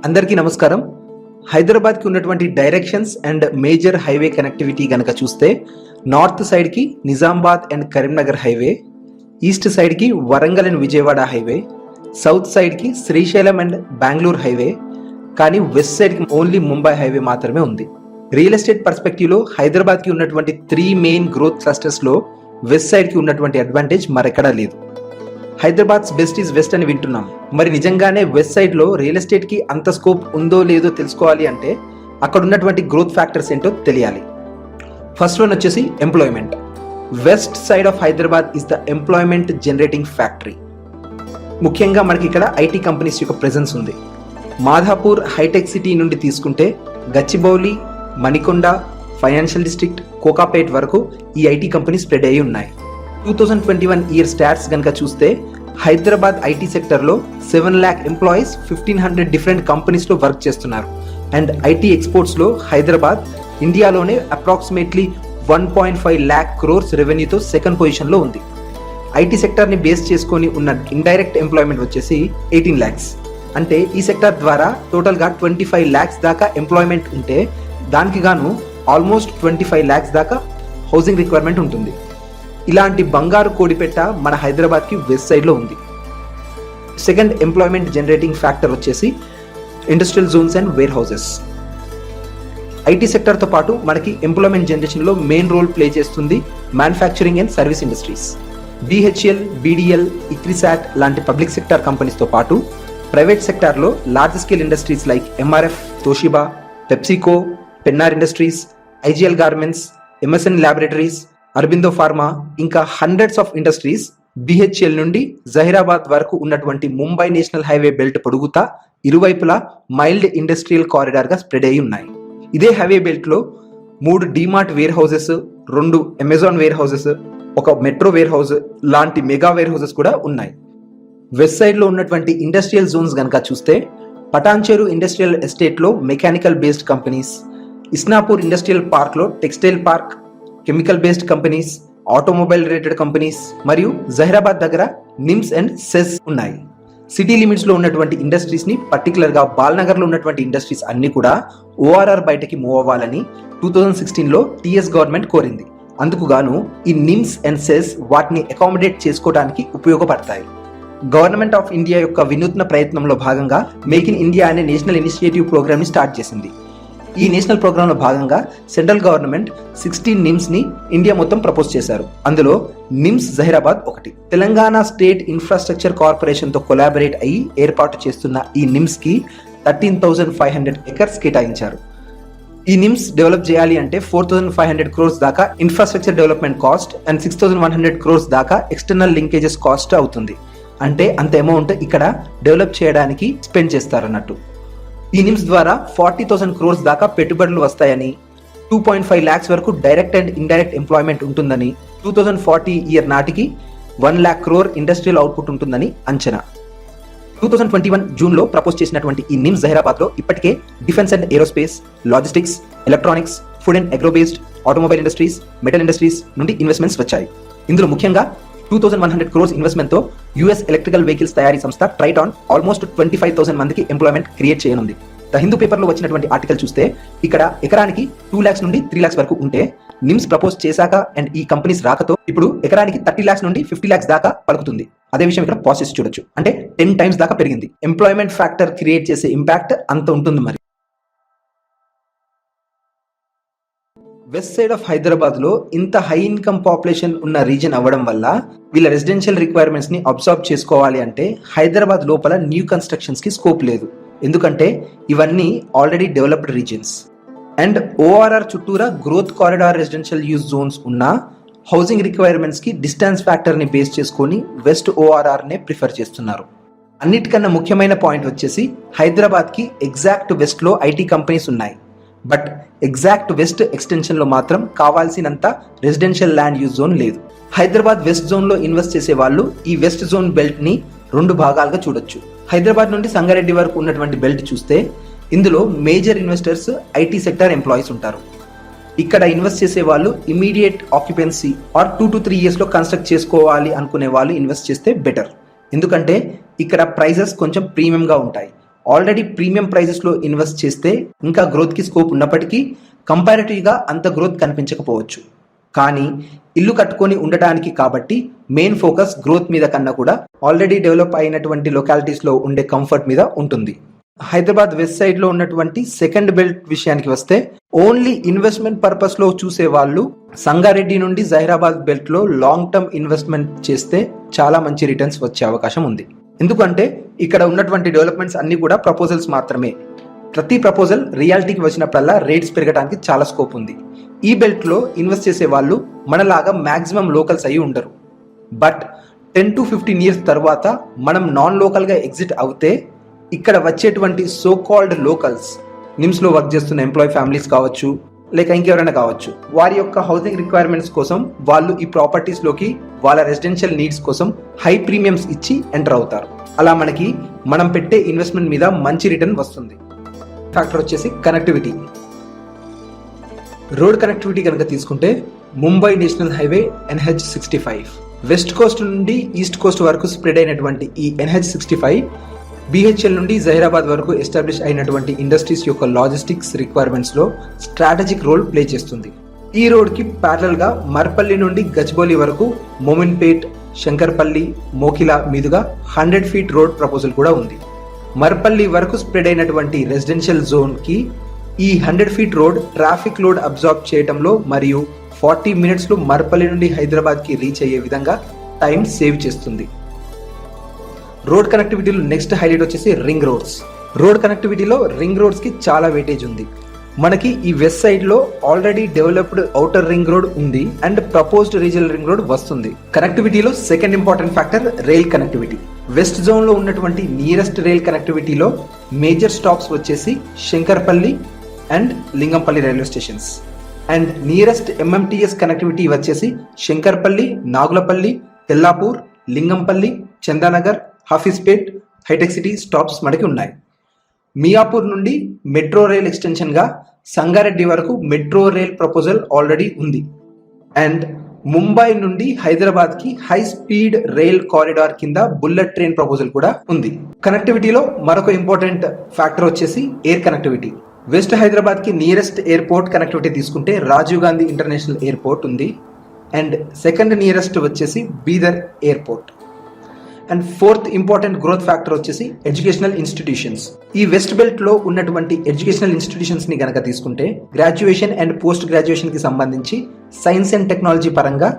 అందరికీ నమస్కారం. హైదరాబాద్కి ఉన్నటువంటి directions and major highway connectivity గనక చూస్తే నార్త్ సైడ్కి Nizamabad and Karimnagar highway, east సైడ్కి Warangal and Vijayawada highway, south సైడ్కి శ్రీశైలం అండ్ బెంగళూరు హైవే, కానీ వెస్ట్ సైడ్కి ఓన్లీ ముంబై హైవే మాత్రమే ఉంది. రియల్ ఎస్టేట్ పర్స్పెక్టివ్లో హైదరాబాద్కి ఉన్నటువంటి 3 మెయిన్ గ్రోత్ క్లస్టర్స్లో వెస్ట్ సైడ్కి ఉన్నటువంటి అడ్వాంటేజ్ మరెక్కడా లేదు. హైదరాబాద్స్ బెస్ట్ ఈజ్ వెస్ట్ అని వింటున్నాం. మరి నిజంగానే వెస్ట్ సైడ్లో రియల్ ఎస్టేట్కి అంత స్కోప్ ఉందో లేదో తెలుసుకోవాలి అంటే అక్కడ ఉన్నటువంటి గ్రోత్ ఫ్యాక్టర్స్ ఏంటో తెలియాలి. ఫస్ట్ వన్ వచ్చేసి employment. West side of Hyderabad is the employment generating factory. ముఖ్యంగా మనకి ఇక్కడ ఐటీ కంపెనీస్ యొక్క ప్రెజెన్స్ ఉంది. మాధాపూర్ హైటెక్ సిటీ నుండి తీసుకుంటే గచ్చిబౌలి, మణికొండ, ఫైనాన్షియల్ డిస్ట్రిక్ట్, కోకాపేట్ వరకు ఈ ఐటీ కంపెనీ స్ప్రెడ్ అయ్యి ఉన్నాయి. 2021 ఇయర్ స్టాట్స్ కనుక చూస్తే హైదరాబాద్ ఐటీ సెక్టర్లో 7 lakh ఎంప్లాయీస్ 1500 డిఫరెంట్ కంపెనీస్లో వర్క్ చేస్తున్నారు. అండ్ ఐటీ ఎక్స్పోర్ట్స్లో హైదరాబాద్ ఇండియాలోనే అప్రాక్సిమేట్లీ 1.5 lakh crores రెవెన్యూతో సెకండ్ పొజిషన్లో ఉంది. ఐటీ సెక్టర్ని బేస్ చేసుకొని ఉన్న ఇండైరెక్ట్ ఎంప్లాయ్మెంట్ వచ్చేసి 18 lakhs. అంటే ఈ సెక్టర్ ద్వారా టోటల్గా 25 lakhs దాకా ఎంప్లాయ్మెంట్ ఉంటే దానికి గాను ఆల్మోస్ట్ 25 lakhs దాకా హౌసింగ్ రిక్వైర్మెంట్ ఉంటుంది. ఇలాంటి బంగారు కోడిపెట్ట మన హైదరాబాద్కి వెస్ట్ సైడ్లో ఉంది. సెకండ్ ఎంప్లాయ్మెంట్ జనరేటింగ్ ఫ్యాక్టర్ వచ్చేసి industrial zones and warehouses. IT సెక్టర్తో పాటు మనకి ఎంప్లాయ్మెంట్ జనరేషన్లో మెయిన్ రోల్ ప్లే చేస్తుంది manufacturing and service industries. BHEL, BDL, ICRISAT లాంటి పబ్లిక్ సెక్టర్ కంపెనీస్తో పాటు ప్రైవేట్ సెక్టార్లో large scale industries like MRF, Toshiba, PepsiCo, Pennar industries, IGL garments, MSN laboratories, Aurobindo pharma, ఇంకా హండ్రెడ్స్ ఆఫ్ ఇండస్ట్రీస్ BHEL నుండి జహీరాబాద్ వరకు ఉన్నటువంటి ముంబై నేషనల్ హైవే బెల్ట్ పొడుగుతా ఇరువైపులా మైల్డ్ ఇండస్ట్రియల్ కారిడార్ గా స్ప్రెడ్ అయి ఉన్నాయి. ఇదే హైవే బెల్ట్ లో 3 DMart warehouses, 2 Amazon warehouses, ఒక మెట్రో వేర్ హౌస్ లాంటి మెగా వేర్ హౌసెస్ కూడా ఉన్నాయి. వెస్ట్ సైడ్ లో ఉన్నటువంటి ఇండస్ట్రియల్ జోన్స్ గనక చూస్తే పటాన్చెరు ఇండస్ట్రియల్ ఎస్టేట్ లో mechanical based companies, Isnapur industrial park లో textile park, chemical based companies, automobile related companies, మరియు జహీరాబాద్ దగ్గర నిమ్స్ అండ్ సెస్ ఉన్నాయి. సిటీ లిమిట్స్ లో ఉన్నటువంటి ఇండస్ట్రీస్ ని, పర్టికులర్ గా బాల్నగర్ లో ఉన్నటువంటి ఇండస్ట్రీస్ అన్ని కూడా ORR బయటకి మూవ్ అవ్వాలని 2016 లో TS గవర్నమెంట్ కోరింది. అందుకు గాను ఈ నిమ్స్ అండ్ సెస్ వాటిని అకామిడేట్ చేసుకోవడానికి ఉపయోగపడతాయి. గవర్నమెంట్ ఆఫ్ ఇండియా యొక్క వినూత్న ప్రయత్నంలో భాగంగా మేక్ ఇన్ ఇండియా అనే నేషనల్ ఇనిషియేటివ్ ప్రోగ్రామ్ ని స్టార్ట్ చేసింది. ఈ నేషనల్ ప్రోగ్రామ్ లో భాగంగా సెంట్రల్ గవర్నమెంట్ 16 నిమ్స్ ని ఇండియా మొత్తం ప్రపోజ్ చేశారు. అందులో నిమ్స్ జహీరాబాద్ ఒకటి. తెలంగాణ స్టేట్ ఇన్ఫ్రాస్ట్రక్చర్ కార్పొరేషన్ తో కొలాబరేట్ అయ్యి ఏర్పాటు చేస్తున్న ఈ నిమ్స్ కి 13,500 acres కేటాయించారు. ఈ నిమ్స్ డెవలప్ చేయాలి అంటే 4,500 crores దాకా infrastructure development cost and 6,100 crores దాకా ఎక్స్టర్నల్ లింకేజెస్ కాస్ట్ అవుతుంది. అంటే అంత అమౌంట్ ఇక్కడ డెవలప్ చేయడానికి స్పెండ్ చేస్తారు అన్నట్టు. ఈ నిమ్స్ ద్వారా 40,000 crores దాకా పెట్టుబడులు వస్తాయని, 2.5 lakhs వరకు డైరెక్ట్ అండ్ ఇండైరెక్ట్ ఎంప్లాయ్మెంట్ ఉంటుందని, 2040 ఇయర్ నాటికి 1 lakh crore ఇండస్ట్రియల్ అవుట్పుట్ ఉంటుందని అంచనా. 2021 జూన్ లో ప్రపోజ్ చేసినటువంటి ఈ నిమ్స్ జహీరాబాద్ లో ఇప్పటికే defence and aerospace, logistics, electronics, food and agro based, automobile industries, metal industries నుండి ఇన్వెస్ట్మెంట్స్ వచ్చాయి. ఇందులో ముఖ్యంగా 2,100 crores ఇన్వెస్ట్మెంట్ తో US ఎలక్ట్రికల్ వెహికల్స్ తయారీ సంస్థ ట్రైటాన్ ఆల్మోస్ట్ 25,000 మందికి ఎంప్లాయ్మెంట్ క్రియేట్ చేయనుంది. ద హిందూ పేపర్ లో వచ్చినటువంటి ఆర్టికల్ చూస్తే ఇక్కడ ఎకరానికి 2 lakhs నుండి 3 lakhs వరకు ఉంటే నిమ్స్ ప్రపోజ్ చేశాక అండ్ ఈ కంపెనీస్ రాకతో ఇప్పుడు ఎకరానికి 30 lakhs నుండి 50 lakhs దాకా పలుకుతుంది. అదే విషయం ఇక్కడ ప్రాసెస్ చూడొచ్చు. అంటే 10 times దాకా పెరిగింది. ఎంప్లాయ్మెంట్ ఫ్యాక్టర్ క్రియేట్ చేసే ఇంపాక్ట్ అంత ఉంటుంది. మరి వెస్ట్ సైడ్ ఆఫ్ హైదరాబాద్ లో ఇంత హై ఇన్కమ్ పాపులేషన్ ఉన్న రీజన్ అవ్వడం వల్ల వీళ్ళ రెసిడెన్షియల్ రిక్వైర్మెంట్స్ ని అబ్జర్వ్ చేసుకోవాలి అంటే హైదరాబాద్ లోపల న్యూ కన్స్ట్రక్షన్స్ కి స్కోప్ లేదు. ఎందుకంటే ఇవన్నీ already developed regions. And ORR చుట్టూరా growth corridor residential use zones ఉన్న హౌసింగ్ రిక్వైర్మెంట్స్ కి డిస్టెన్స్ ఫ్యాక్టర్ ని బేస్ చేసుకొని వెస్ట్ ORR నే ప్రిఫర్ చేస్తున్నారు. అన్నిటికన్నా ముఖ్యమైన పాయింట్ వచ్చేసి హైదరాబాద్ కి ఎగ్జాక్ట్ వెస్ట్ లో ఐటీ కంపెనీస్ ఉన్నాయి. బట్ ఎగ్జాక్ట్ వెస్ట్ ఎక్స్టెన్షన్ లో మాత్రం కావాల్సినంత రెసిడెన్షియల్ ల్యాండ్ యూజ్ జోన్ లేదు. హైదరాబాద్ వెస్ట్ జోన్ లో ఇన్వెస్ట్ చేసే వాళ్ళు ఈ వెస్ట్ జోన్ బెల్ట్ ని 2 భాగాలుగా చూడొచ్చు. హైదరాబాద్ నుండి సంగారెడ్డి వరకు ఉన్నటువంటి బెల్ట్ చూస్తే ఇందులో major investors IT sector employees ఉంటారు. ఇక్కడ ఇన్వెస్ట్ చేసే వాళ్ళు immediate occupancy or 2 to 3 years లో కన్స్ట్రక్ట్ చేసుకోవాలి అనుకునే వాళ్ళు ఇన్వెస్ట్ చేస్తే బెటర్. ఎందుకంటే ఇక్కడ ప్రైజెస్ కొంచెం ప్రీమియంగా ఉంటాయి. ఆల్రెడీ ప్రీమియం ప్రైజెస్లో ఇన్వెస్ట్ చేస్తే ఇంకా గ్రోత్కి స్కోప్ ఉన్నప్పటికీ కంపారిటివ్గా అంత గ్రోత్ కనిపించకపోవచ్చు. కానీ ఇల్లు కట్టుకొని ఉండటానికి కాబట్టి మెయిన్ ఫోకస్ గ్రోత్ మీద కన్నా కూడా ఆల్రెడీ డెవలప్ అయినటువంటి లొకాలిటీస్లో ఉండే కంఫర్ట్ మీద ఉంటుంది. హైదరాబాద్ వెస్ట్ సైడ్ లో ఉన్నటువంటి సెకండ్ బెల్ట్ విషయానికి వస్తే ఓన్లీ ఇన్వెస్ట్మెంట్ పర్పస్ లో చూసే వాళ్ళు సంగారెడ్డి నుండి జహీరాబాద్ బెల్ట్ లో లాంగ్ టర్మ్ ఇన్వెస్ట్మెంట్ చేస్తే చాలా మంచి రిటర్న్స్ వచ్చే అవకాశం ఉంది. ఎందుకంటే ఇక్కడ ఉన్నటువంటి డెవలప్మెంట్స్ అన్ని కూడా ప్రపోజల్స్ మాత్రమే. ప్రతి ప్రపోజల్ రియాలిటీకి వచ్చినప్పుడల్లా రేట్స్ పెరగడానికి చాలా స్కోప్ ఉంది. ఈ బెల్ట్ లో ఇన్వెస్ట్ చేసే వాళ్ళు మనలాగా మాక్సిమం లోకల్స్ అయ్యి ఉండరు. బట్ 10 to 15 years తర్వాత మనం నాన్ లోకల్ గా ఎగ్జిట్ అవుతే ఇక్కడ వచ్చేటువంటి సో కాల్డ్ లోకల్స్, నిమ్స్ లో వర్క్ చేస్తున్న ఎంప్లాయీ ఫ్యామిలీస్ కావచ్చు, లేక ఇంకెవరైనా కావచ్చు, వారి యొక్క హౌసింగ్ రిక్వైర్మెంట్స్ కోసం వాళ్ళు ఈ ప్రాపర్టీస్ లోకి వాళ్ళ రెసిడెన్షియల్ నీడ్స్ కోసం హై ప్రీమియమ్స్ ఇచ్చి ఎంటర్ అవుతారు. అలా మనకి మనం పెట్టే ఇన్వెస్ట్మెంట్ మీద మంచి రిటర్న్ వస్తుంది. ఫ్యాక్టర్ వచ్చేసి కనెక్టివిటీ. రోడ్ కనెక్టివిటీ కనుక తీసుకుంటే Mumbai national highway NH65 west Coast నుండి ఈస్ట్ కోస్ట్ వరకు స్ప్రెడ్ అయినటువంటి ఈ NH65 BHL నుండి జహీరాబాద్ వరకు ఎస్టాబ్లిష్ అయినటువంటి ఇండస్ట్రీస్ యొక్క లాజిస్టిక్స్ రిక్వైర్మెంట్స్ లో స్ట్రాటజిక్ రోల్ ప్లే చేస్తుంది. ఈ రోడ్ కి ప్యారలల్ గా మర్పల్లి నుండి గచ్చిబౌలి వరకు మోమిన్పేట్, శంకర్పల్లి, మోకిలా మీదుగా 100 feet రోడ్ ప్రపోజల్ కూడా ఉంది. మర్పల్లి వరకు స్ప్రెడ్ అయినటువంటి రెసిడెన్షియల్ జోన్ కి ఈ 100 feet road traffic load absorb చేయడంలో మరియు 40 minutes లో మర్పల్లి నుండి హైదరాబాద్ కి రీచ్ అయ్యే విధంగా టైం సేవ్ చేస్తుంది. రోడ్ కనెక్టివిటీలో నెక్స్ట్ హైలైట్ వచ్చేసి రింగ్ రోడ్స్. రోడ్ కనెక్టివిటీలో రింగ్ రోడ్స్ కి చాలా వెయిటేజ్ ఉంది. మనకి ఈ వెస్ట్ సైడ్ లో already developed outer ring road ఉంది and proposed regional ring road వస్తుంది. కనెక్టివిటీలో second important factor rail connectivity. West zone లో ఉన్నటువంటి నియరెస్ట్ రైల్ కనెక్టివిటీలో మేజర్ స్టాప్స్ వచ్చేసి Shankarpally and Lingampally railway stations. And nearest MMTS connectivity వచ్చేసి Shankarpally, Nagulapally, Tellapur, Lingampally, Chandanagar, Hafeezpet, hitech city stops మనకి ఉన్నాయి. మియాపూర్ నుండి మెట్రో రైల్ ఎక్స్టెన్షన్ గా సంగారెడ్డి వరకు మెట్రో రైల్ ప్రపోజల్ ఆల్రెడీ ఉంది. అండ్ ముంబై నుండి హైదరాబాద్ కి హై స్పీడ్ రైల్ కారిడార్ కింద బుల్లెట్ ట్రైన్ ప్రపోజల్ కూడా ఉంది. కనెక్టివిటీలో మరొక ఇంపార్టెంట్ ఫ్యాక్టర్ వచ్చేసి ఎయిర్ కనెక్టివిటీ. వెస్ట్ హైదరాబాద్ కి నియరెస్ట్ ఎయిర్పోర్ట్ కనెక్టివిటీ తీసుకుంటే రాజీవ్ గాంధీ ఇంటర్నేషనల్ ఎయిర్పోర్ట్ ఉంది. అండ్ సెకండ్ నియరెస్ట్ వచ్చేసి Bidar airport. And fourth important growth factor వచ్చేసి ఎడ్యుకేషనల్ ఇన్స్టిట్యూషన్స్. ఈ వెస్ట్ బెల్ట్ లో ఉన్నటువంటి ఎడ్యుకేషనల్ ఇన్స్టిట్యూషన్స్ ని గనక తీసుకుంటే గ్రాడ్యుయేషన్ అండ్ పోస్ట్ గ్రాడ్యుయేషన్ కి సంబంధించి సైన్స్ అండ్ టెక్నాలజీ పరంగా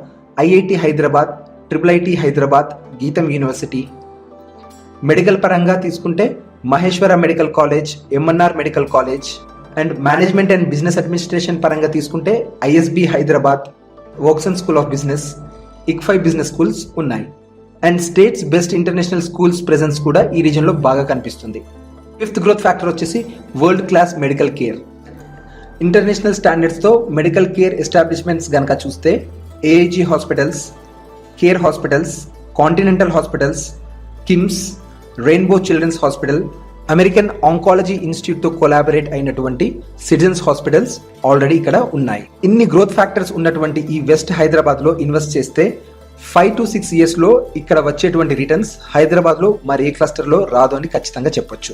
IIT Hyderabad, IIIT Hyderabad, GITAM university. Medical పరంగా తీసుకుంటే Maheshwara medical college, MNR medical college. And management and business administration పరంగా తీసుకుంటే ISB Hyderabad, Woxsen school of business, ICFI business schools ఉన్నాయి. And states best international schools presence కూడా ఈ రీజన్ లో బాగా కనిపిస్తుంది. ఫిఫ్త్ గ్రోత్ ఫ్యాక్టర్ వచ్చేసి world class medical care. International standards తో మెడికల్ కేర్ ఎస్టాబ్లిష్మెంట్స్ గనక చూస్తే AIG hospitals, care hospitals, continental hospitals, KIMS, rainbow children's hospital, American oncology institute తో కొలాబరేట్ అయినటువంటి సిటిజన్స్ హాస్పిటల్స్ ఆల్రెడీ ఇక్కడ ఉన్నాయి. ఇన్ని గ్రోత్ ఫ్యాక్టర్స్ ఉన్నటువంటి ఈ వెస్ట్ హైదరాబాద్ లో ఇన్వెస్ట్ చేస్తే 5 to 6 years లో ఇక్కడ వచ్చేటువంటి రిటర్న్స్ హైదరాబాద్ లో మరి ఏ క్లస్టర్ లో రాదు అని ఖచ్చితంగా చెప్పొచ్చు.